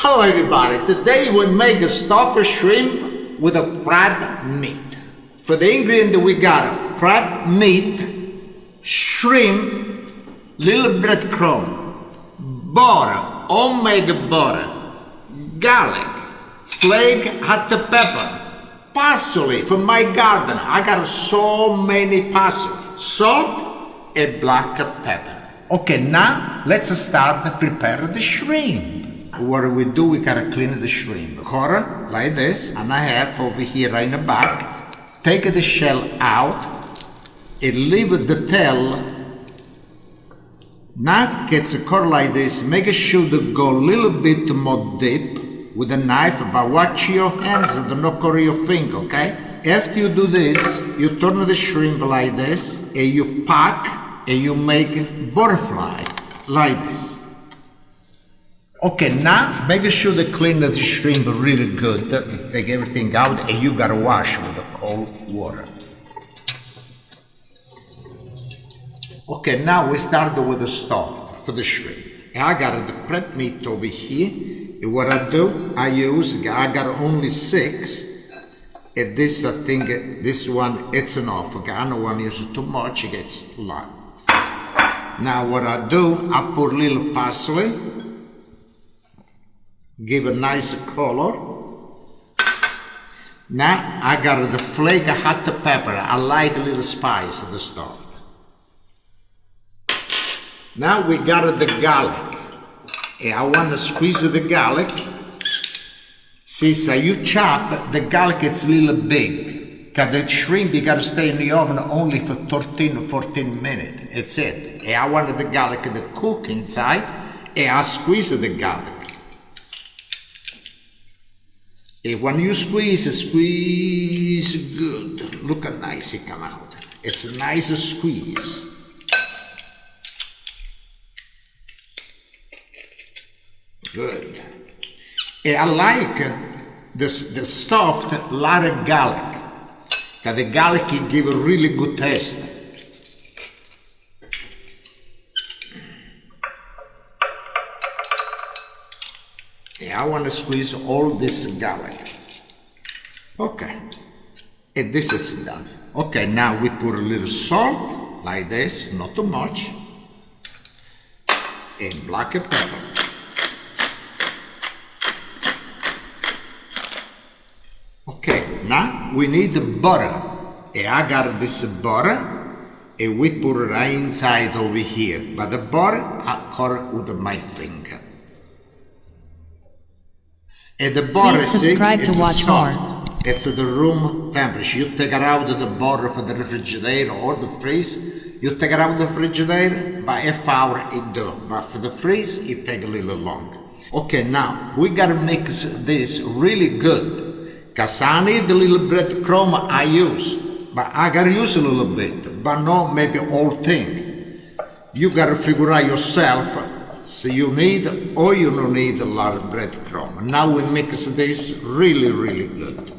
Hello everybody, today we make a stuffed shrimp with a crab meat. For the ingredient we got crab meat, shrimp, little breadcrumb, butter, homemade butter, garlic, flake hot pepper, parsley from my garden. I got so many parsley, salt and black pepper. Okay, now let's start to prepare the shrimp. What we do, we gotta clean the shrimp. Quarter like this, and I have over here right in the back. Take the shell out and leave the tail. Now gets a core like this. Make sure to go a little bit more deep with a knife, but watch your hands and don't cut your finger, okay? After you do this, you turn the shrimp like this, and you pack and you make butterfly like this. Okay, now make sure to clean the shrimp really good. Take everything out and you gotta wash with the cold water. Okay, now we start with the stuff for the shrimp. I got the crab meat over here. And what I do, I got only 6. And this, I think, this one, it's enough. Okay, I don't want to use too much, it gets a lot. Now what I do, I put a little parsley, give a nice color. Now I got the flake of hot pepper. I like a little spice of the stuff. Now we got the garlic. And I want to squeeze the garlic. See, so you chop, the garlic it's a little big. Because the shrimp, you got to stay in the oven only for 13 or 14 minutes. That's it. And I wanted the garlic to cook inside. And I squeeze the garlic. And when you squeeze good. Look how nice it come out. It's a nice squeeze. Good. And I like the stuffed lot of garlic. Because the garlic can give a really good taste. I want to squeeze all this garlic. Okay, and this is done. Okay, now we put a little salt, like this, not too much, and black pepper. Okay, now we need the butter. And I got this butter, and we put it right inside over here. But the butter, I cut it with my finger. And the butter, subscribe to watch soft. more. It's at the room temperature. You take it out of the butter from the refrigerator or the freeze. You take it out of the refrigerator, by half hour it do. But for the freeze, it take a little longer. Okay, now we gotta mix this really good. Cause I need the little breadcrumb I use. But I gotta use a little bit, but not maybe whole thing. You gotta figure out yourself. So you need or you don't need a lot of breadcrumb. Now we mix this really, really good.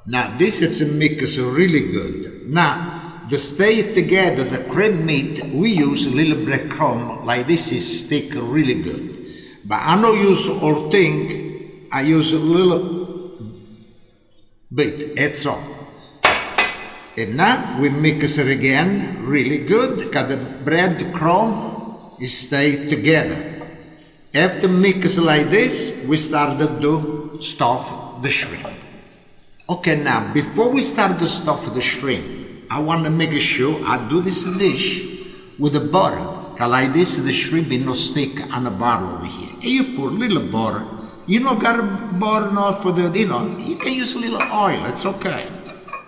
Now this is a mix really good. Now to stay together, the crab meat, we use a little breadcrumb like this is stick really good. But I don't use whole thing, I use a little bit, that's all. And now we mix it again really good because the breadcrumb stay together. After mix like this, we start to stuff the shrimp. Okay, now before we start to stuff the shrimp, I want to make sure I do this dish with the butter. Because like this, the shrimp will not stick on the butter over here. And you put a little butter. You don't got butter not for the, you can use a little oil, it's okay.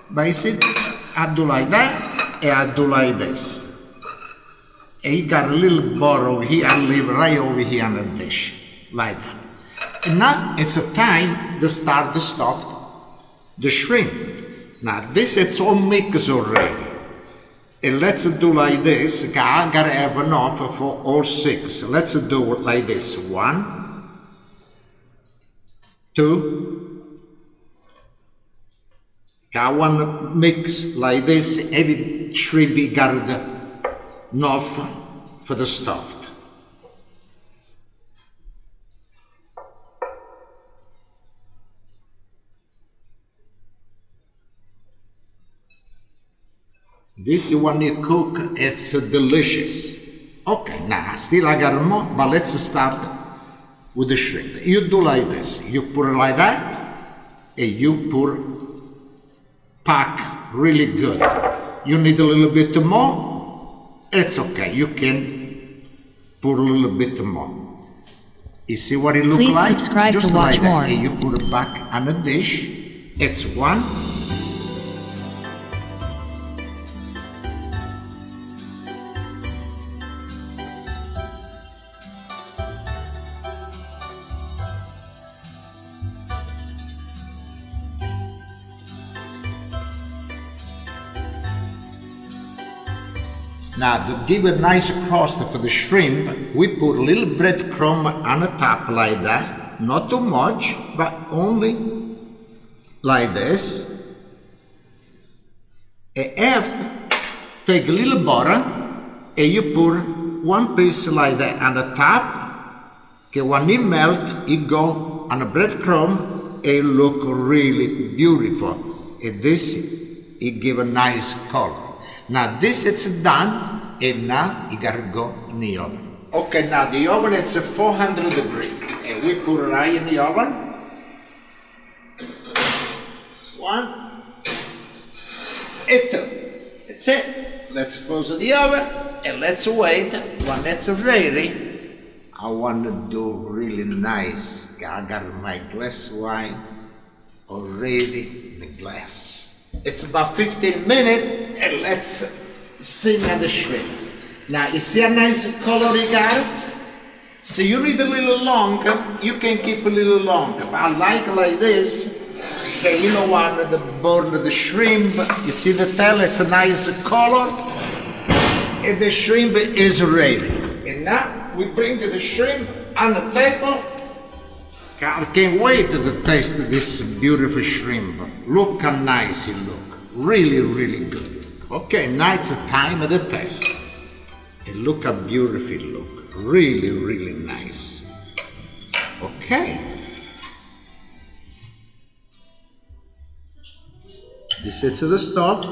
But you see this? I do like that, and I do like this. And you got a little butter over here, I leave right over here on the dish, like that. And now it's a time to start to stuff the shrimp. Now this it's all mixed already. And let's do like this, I gotta have enough for all 6. Let's do it like this. 1, 2, I want to mix like this, every shrimp got enough for the stuffed. This when you cook, it's delicious. Okay, now still I got more, but let's start with the shrimp. You do like this. You put it like that, and you pack really good. You need a little bit more. It's okay. You can put a little bit more. You see what it looks Please like? subscribe Just to watch like that. more. And you put it back on a dish. It's one. Now, to give a nice crust for the shrimp, we put a little breadcrumb on the top like that. Not too much, but only like this. And after, take a little butter and you put one piece like that on the top. Okay, when it melts, it go on the breadcrumb and it look really beautiful. And this, it give a nice color. Now this it's done, and now you gotta go in the oven. Okay, now the oven is 400 degrees, and we put it right in the oven. One, and two. That's it. Let's close the oven, and let's wait. When it's ready, I want to do really nice. I got my glass wine already in the glass. It's about 15 minutes, and let's see now the shrimp. Now, you see a nice color you got? So you need a little longer, you can keep a little longer. But I like this. Okay, you know what, the bone of the shrimp, you see the tail, it's a nice color. And the shrimp is ready. And now we bring the shrimp on the table. I can't wait to taste this beautiful shrimp. Look how nice it look. Really, really good. Okay, now it's the time of the test. And look how beautiful it look. Really, really nice. Okay. This is the stove.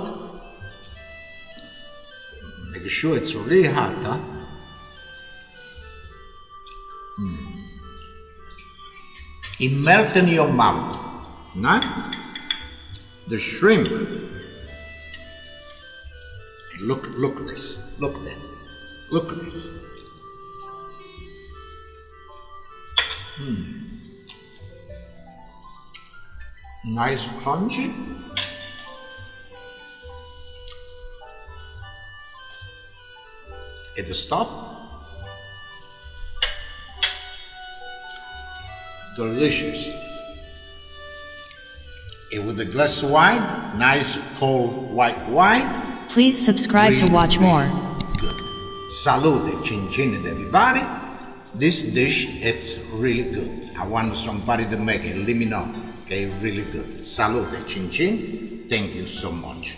Make sure it's really hot, huh? It melts in your mouth. Now, the shrimp. Look at this. Look at that. Look at this. Nice crunchy. At the top. Delicious. And with a glass of wine, nice cold white wine. Please subscribe to watch more. Good. Salute, chin chin everybody. This dish, it's really good. I want somebody to make it, let me know. Okay, really good. Salute, chin chin. Thank you so much.